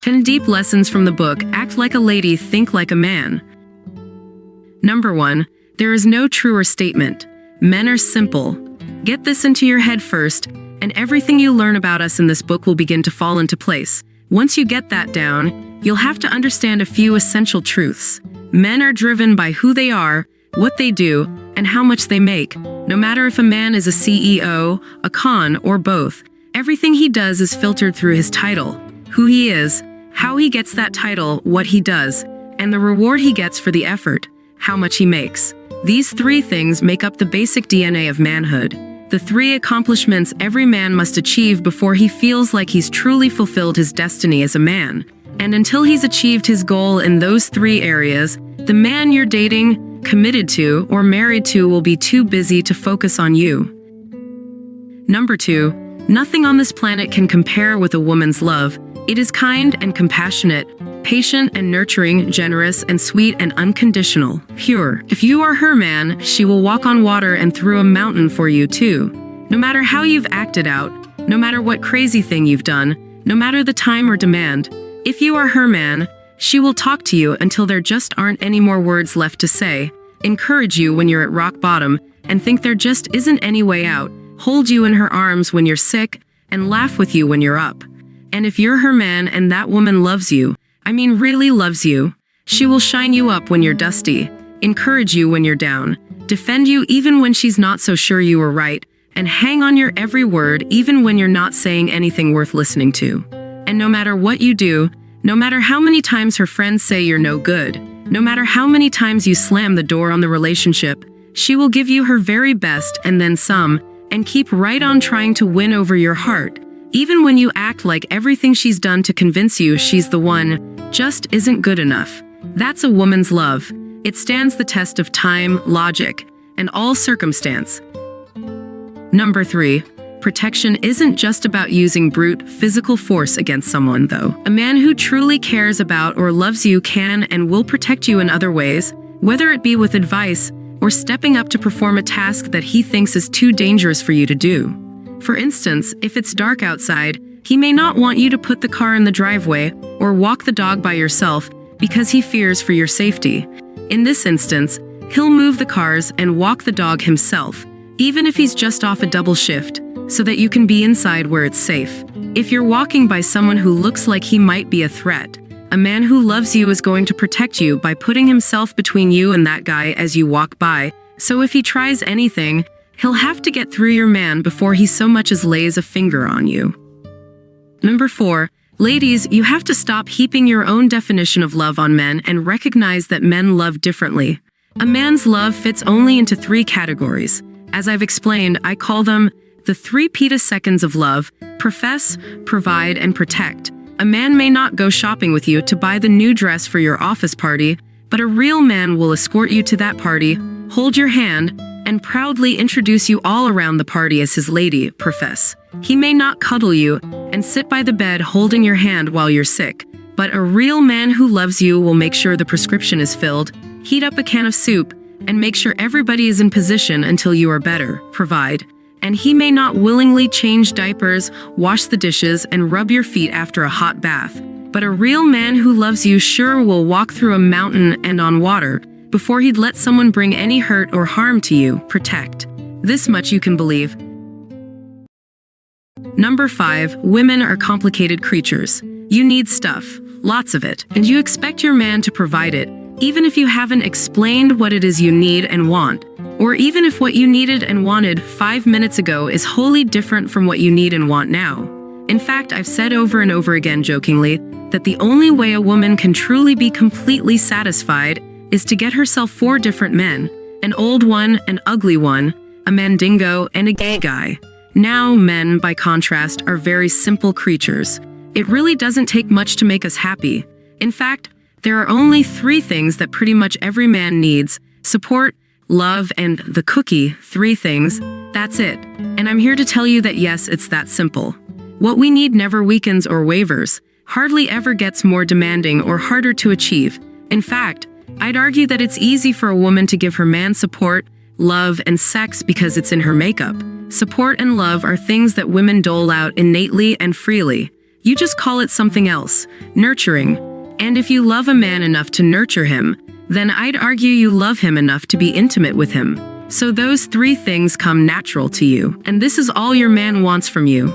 10 deep lessons from the book, Act Like a Lady, Think Like a Man. Number 1. There is no truer statement. Men are simple. Get this into your head first, and everything you learn about us in this book will begin to fall into place. Once you get that down, you'll have to understand a few essential truths. Men are driven by who they are, what they do, and how much they make. No matter if a man is a CEO, a con, or both, everything he does is filtered through his title, who he is, how he gets that title, what he does, and the reward he gets for the effort, how much he makes. These 3 things make up the basic DNA of manhood, the 3 accomplishments every man must achieve before he feels like he's truly fulfilled his destiny as a man. And until he's achieved his goal in those 3 areas, the man you're dating, committed to, or married to will be too busy to focus on you. Number 2. Nothing on this planet can compare with a woman's love. It is kind and compassionate, patient and nurturing, generous and sweet and unconditional, pure. If you are her man, she will walk on water and through a mountain for you too. No matter how you've acted out, no matter what crazy thing you've done, no matter the time or demand, if you are her man, she will talk to you until there just aren't any more words left to say, encourage you when you're at rock bottom and think there just isn't any way out, hold you in her arms when you're sick, and laugh with you when you're up. And if you're her man and that woman loves you, I mean really loves you, she will shine you up when you're dusty, encourage you when you're down, defend you even when she's not so sure you were right, and hang on your every word even when you're not saying anything worth listening to. And no matter what you do, no matter how many times her friends say you're no good, no matter how many times you slam the door on the relationship, she will give you her very best and then some, and keep right on trying to win over your heart. Even when you act like everything she's done to convince you she's the one just isn't good enough. That's a woman's love. It stands the test of time, logic, and all circumstance. Number 3. Protection isn't just about using brute physical force against someone, though. A man who truly cares about or loves you can and will protect you in other ways, whether it be with advice or stepping up to perform a task that he thinks is too dangerous for you to do. For instance, if it's dark outside, he may not want you to put the car in the driveway or walk the dog by yourself because he fears for your safety. In this instance, he'll move the cars and walk the dog himself, even if he's just off a double shift, so that you can be inside where it's safe. If you're walking by someone who looks like he might be a threat, a man who loves you is going to protect you by putting himself between you and that guy as you walk by, so if he tries anything, he'll have to get through your man before he so much as lays a finger on you. Number 4. Ladies, you have to stop heaping your own definition of love on men and recognize that men love differently. A man's love fits only into 3 categories. As I've explained, I call them the 3 petaseconds of love: profess, provide, and protect. A man may not go shopping with you to buy the new dress for your office party, but a real man will escort you to that party, hold your hand, and proudly introduce you all around the party as his lady, profess. He may not cuddle you and sit by the bed holding your hand while you're sick, but a real man who loves you will make sure the prescription is filled, heat up a can of soup, and make sure everybody is in position until you are better, provide. And he may not willingly change diapers, wash the dishes, and rub your feet after a hot bath, but a real man who loves you sure will walk through a mountain and on water before he'd let someone bring any hurt or harm to you, protect. This much you can believe. Number 5. Women are complicated creatures. You need stuff, lots of it, and you expect your man to provide it, even if you haven't explained what it is you need and want, or even if what you needed and wanted 5 minutes ago is wholly different from what you need and want now. In fact, I've said over and over again jokingly that the only way a woman can truly be completely satisfied is to get herself 4 different men: an old one, an ugly one, a mandingo, and a gay guy. Now, men, by contrast, are very simple creatures. It really doesn't take much to make us happy. In fact, there are only 3 things that pretty much every man needs: support, love, and the cookie. 3 things. That's it. And I'm here to tell you that yes, it's that simple. What we need never weakens or wavers, hardly ever gets more demanding or harder to achieve. In fact, I'd argue that it's easy for a woman to give her man support, love, and sex because it's in her makeup. Support and love are things that women dole out innately and freely. You just call it something else, nurturing. And if you love a man enough to nurture him, then I'd argue you love him enough to be intimate with him. So those three things come natural to you, and this is all your man wants from you.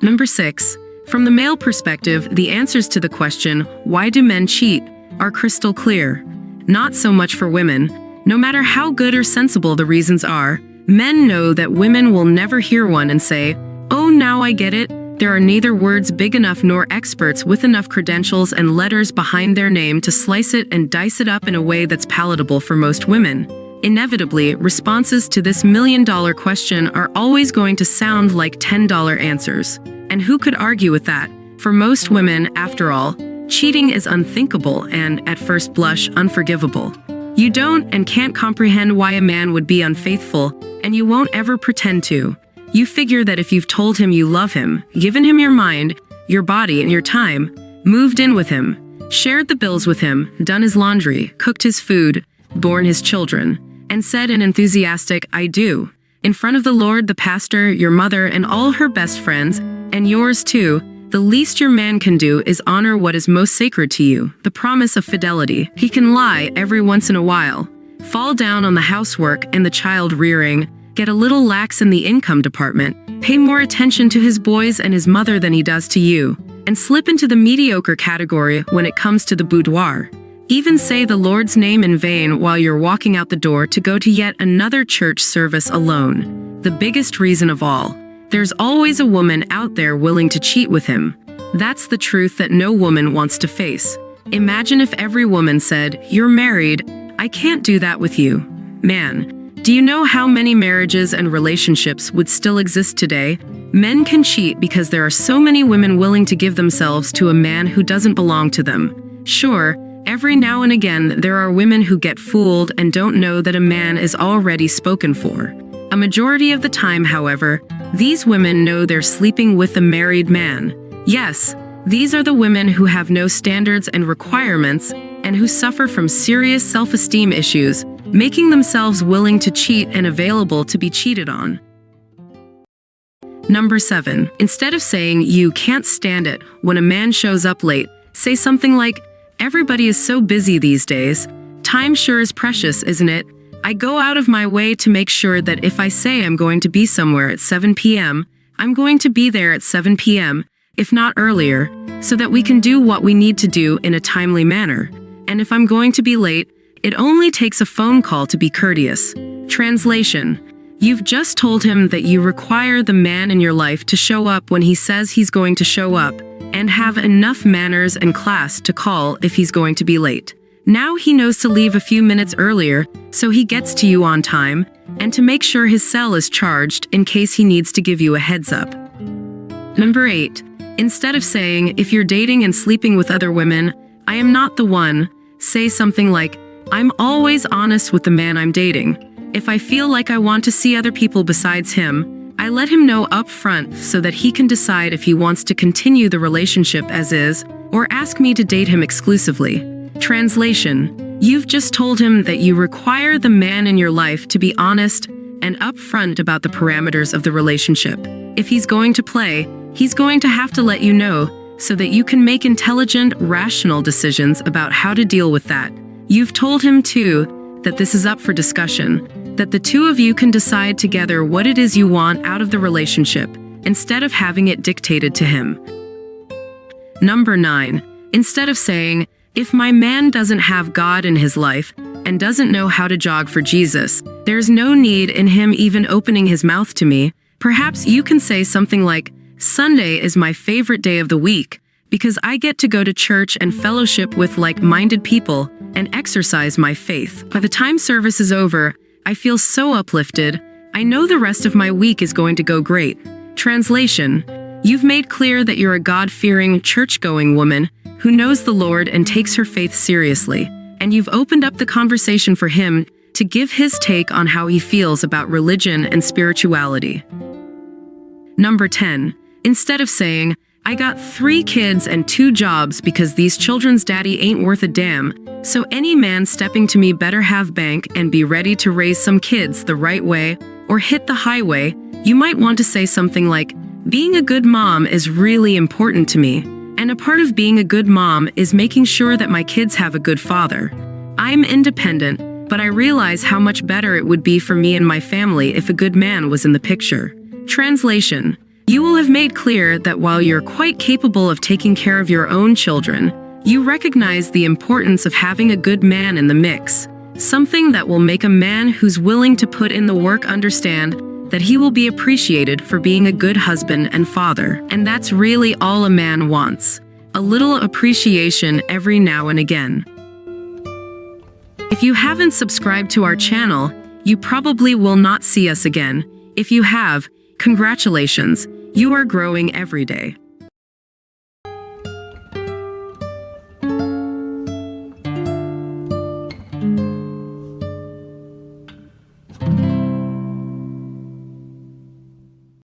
Number 6. From the male perspective, the answers to the question, why do men cheat, are crystal clear. Not so much for women. No matter how good or sensible the reasons are, men know that women will never hear one and say, oh, now I get it. There are neither words big enough nor experts with enough credentials and letters behind their name to slice it and dice it up in a way that's palatable for most women. Inevitably, responses to this million-dollar question are always going to sound like $10 answers. And who could argue with that? For most women, after all, cheating is unthinkable and, at first blush, unforgivable. You don't and can't comprehend why a man would be unfaithful, and you won't ever pretend to. You figure that if you've told him you love him, given him your mind, your body, and your time, moved in with him, shared the bills with him, done his laundry, cooked his food, borne his children, and said an enthusiastic "I do," in front of the Lord, the pastor, your mother, and all her best friends, and yours too, the least your man can do is honor what is most sacred to you, the promise of fidelity. He can lie every once in a while, fall down on the housework and the child rearing, get a little lax in the income department, pay more attention to his boys and his mother than he does to you, and slip into the mediocre category when it comes to the boudoir. Even say the Lord's name in vain while you're walking out the door to go to yet another church service alone. The biggest reason of all, there's always a woman out there willing to cheat with him. That's the truth that no woman wants to face. Imagine if every woman said, "You're married, I can't do that with you." Man, do you know how many marriages and relationships would still exist today? Men can cheat because there are so many women willing to give themselves to a man who doesn't belong to them. Sure, every now and again there are women who get fooled and don't know that a man is already spoken for. A majority of the time, however, these women know they're sleeping with a married man. Yes, these are the women who have no standards and requirements and who suffer from serious self-esteem issues, making themselves willing to cheat and available to be cheated on. Number 7. Instead of saying you can't stand it when a man shows up late, say something like, everybody is so busy these days. Time sure is precious, isn't it? I go out of my way to make sure that if I say I'm going to be somewhere at 7 p.m., I'm going to be there at 7 p.m., if not earlier, so that we can do what we need to do in a timely manner. And if I'm going to be late, it only takes a phone call to be courteous. Translation: you've just told him that you require the man in your life to show up when he says he's going to show up, and have enough manners and class to call if he's going to be late. Now he knows to leave a few minutes earlier so he gets to you on time, and to make sure his cell is charged in case he needs to give you a heads up. Number 8. Instead of saying, if you're dating and sleeping with other women, I am not the one, say something like, I'm always honest with the man I'm dating. If I feel like I want to see other people besides him, I let him know up front so that he can decide if he wants to continue the relationship as is or ask me to date him exclusively. Translation: you've just told him that you require the man in your life to be honest and upfront about the parameters of the relationship. If he's going to play, he's going to have to let you know so that you can make intelligent, rational decisions about how to deal with that. You've told him, too, that this is up for discussion, that the two of you can decide together what it is you want out of the relationship, instead of having it dictated to him. Number 9. Instead of saying, if my man doesn't have God in his life and doesn't know how to jog for Jesus, there's no need in him even opening his mouth to me, perhaps you can say something like, Sunday is my favorite day of the week because I get to go to church and fellowship with like-minded people and exercise my faith. By the time service is over, I feel so uplifted. I know the rest of my week is going to go great. Translation: you've made clear that you're a God-fearing, church-going woman who knows the Lord and takes her faith seriously, and you've opened up the conversation for him to give his take on how he feels about religion and spirituality. Number 10. Instead of saying, I got 3 kids and 2 jobs because these children's daddy ain't worth a damn, so any man stepping to me better have bank and be ready to raise some kids the right way or hit the highway, you might want to say something like, Being a good mom is really important to me, and a part of being a good mom is making sure that my kids have a good father. I'm independent, but I realize how much better it would be for me and my family if a good man was in the picture. Translation: You will have made clear that while you're quite capable of taking care of your own children, you recognize the importance of having a good man in the mix, something that will make a man who's willing to put in the work understand that he will be appreciated for being a good husband and father. And that's really all a man wants. A little appreciation every now and again. If you haven't subscribed to our channel, you probably will not see us again. If you have, congratulations, you are growing every day.